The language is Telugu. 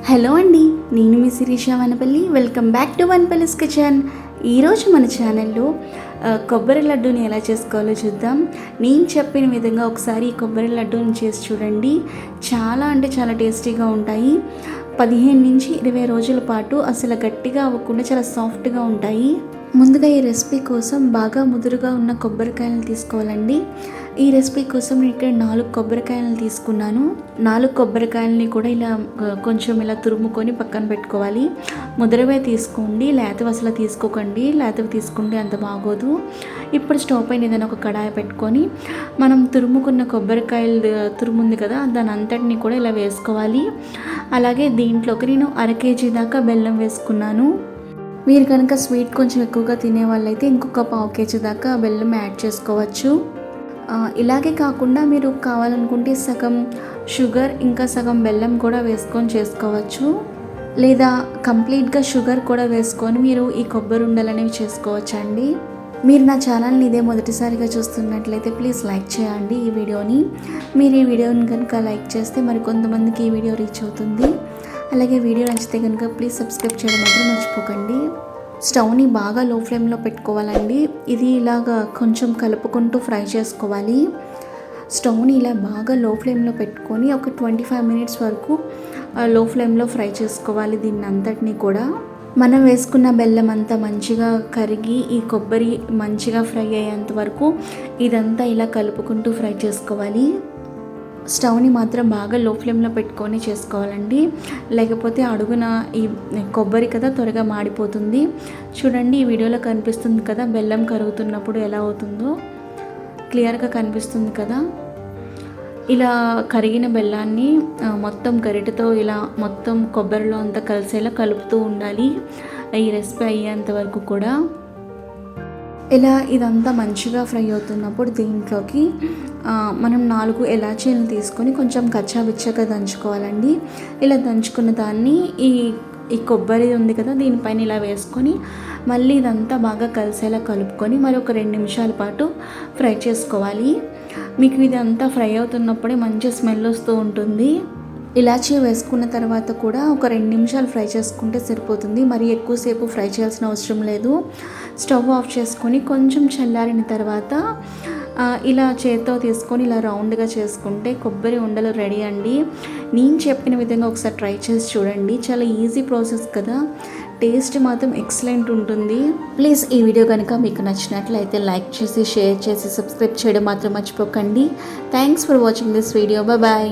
హలో అండి, నేను మీ Shirisha Vanapalli. Welcome back to Vanapalli's kitchen. ఈరోజు మన ఛానల్లో కొబ్బరి లడ్డూని ఎలా చేసుకోవాలో చూద్దాం. నేను చెప్పిన విధంగా ఒకసారి ఈ కొబ్బరి లడ్డూని చేసి చూడండి. చాలా అంటే చాలా టేస్టీగా ఉంటాయి. 15 నుంచి 20 రోజుల పాటు అసలు గట్టిగా అవ్వకుండా చాలా సాఫ్ట్గా ఉంటాయి. ముందుగా ఈ రెసిపీ కోసం బాగా ముదురుగా ఉన్న కొబ్బరికాయలను తీసుకోవాలండి. ఈ రెసిపీ కోసం నేను ఇక్కడ 4 కొబ్బరికాయలను తీసుకున్నాను. 4 కొబ్బరికాయలని కూడా కొంచెం ఇలా తురుముకొని పక్కన పెట్టుకోవాలి. ముదురువే తీసుకోండి, లేతవి అసలు తీసుకోకండి. లేతవి తీసుకుంటే అంత బాగోదు. ఇప్పుడు స్టవ్ పైన ఏదైనా ఒక కడాయి పెట్టుకొని మనం తురుముకున్న కొబ్బరికాయలు తురుముంది కదా, దాని అంతటిని కూడా ఇలా వేసుకోవాలి. అలాగే దీంట్లోకి నేను 1/2 kg దాకా బెల్లం వేసుకున్నాను. మీరు కనుక స్వీట్ కొంచెం ఎక్కువగా తినే వాళ్ళైతే ఇంకొక 1/2 kg దాకా బెల్లం యాడ్ చేసుకోవచ్చు. ఇలాగే కాకుండా మీరు కావాలనుకుంటే సగం షుగర్ ఇంకా సగం బెల్లం కూడా వేసుకొని చేసుకోవచ్చు. లేదా కంప్లీట్గా షుగర్ కూడా వేసుకొని మీరు ఈ కొబ్బరి ఉండలు అనేవి చేసుకోవచ్చు అండి. మీరు నా ఛానల్ని ఇదే మొదటిసారిగా చూస్తున్నట్లయితే ప్లీజ్ లైక్ చేయండి ఈ వీడియోని. మీరు ఈ వీడియోని కనుక లైక్ చేస్తే మరి కొంతమందికి ఈ వీడియో రీచ్ అవుతుంది. అలాగే వీడియో నచ్చితే కనుక ప్లీజ్ సబ్స్క్రైబ్ చేయడం మాత్రం మర్చిపోకండి. స్టవ్ని బాగా లో ఫ్లేమ్లో పెట్టుకోవాలండి. ఇది ఇలాగా కొంచెం కలుపుకుంటూ ఫ్రై చేసుకోవాలి. స్టవ్ని ఇలా బాగా లో ఫ్లేమ్లో పెట్టుకొని ఒక 25 minutes వరకు లో ఫ్లేమ్లో ఫ్రై చేసుకోవాలి. దీన్ని అంతటినీ కూడా మనం వేసుకున్న బెల్లం అంతా మంచిగా కరిగి ఈ కొబ్బరి మంచిగా ఫ్రై అయ్యేంత వరకు ఇదంతా ఇలా కలుపుకుంటూ ఫ్రై చేసుకోవాలి. స్టవ్ని మాత్రం బాగా లో ఫ్లేమ్లో పెట్టుకొని చేసుకోవాలండి. లేకపోతే అడుగున ఈ కొబ్బరి కదా త్వరగా మాడిపోతుంది. చూడండి, ఈ వీడియోలో కనిపిస్తుంది కదా బెల్లం కరుగుతున్నప్పుడు ఎలా అవుతుందో క్లియర్గా కనిపిస్తుంది కదా. ఇలా కరిగిన బెల్లాన్ని మొత్తం గరిటెతో ఇలా మొత్తం కొబ్బరిలో అంతా కలిసేలా కలుపుతూ ఉండాలి ఈ రెసిపీ అయ్యేంత వరకు కూడా. ఇలా ఇదంతా మంచిగా ఫ్రై అవుతున్నప్పుడు దీంట్లోకి మనం 4 ఇలాచీలను తీసుకొని కొంచెం కచ్చాబిచ్చగా దంచుకోవాలండి. ఇలా దంచుకున్న దాన్ని ఈ కొబ్బరి ఉంది కదా దీనిపైన ఇలా వేసుకొని మళ్ళీ ఇదంతా బాగా కలిసేలా కలుపుకొని మరి ఒక 2 నిమిషాల పాటు ఫ్రై చేసుకోవాలి. మీకు ఇదంతా ఫ్రై అవుతున్నప్పుడే మంచి స్మెల్ వస్తూ ఉంటుంది. ఇలాచీ వేసుకున్న తర్వాత కూడా ఒక 2 నిమిషాలు ఫ్రై చేసుకుంటే సరిపోతుంది. మరి ఎక్కువసేపు ఫ్రై చేయాల్సిన అవసరం లేదు. స్టవ్ ఆఫ్ చేసుకొని కొంచెం చల్లారిన తర్వాత ఇలా చేత్తో తీసుకొని ఇలా రౌండ్గా చేసుకుంటే కొబ్బరి ఉండలు రెడీ అండి. నేను చెప్పిన విధంగా ఒకసారి ట్రై చేసి చూడండి. చాలా ఈజీ ప్రాసెస్ కదా, టేస్ట్ మాత్రం ఎక్సలెంట్ ఉంటుంది. ప్లీజ్ ఈ వీడియో కనుక మీకు నచ్చినట్లయితే లైక్ చేసి షేర్ చేసి సబ్స్క్రైబ్ చేయడం మాత్రం మర్చిపోకండి. Thanks for watching this video. Bye.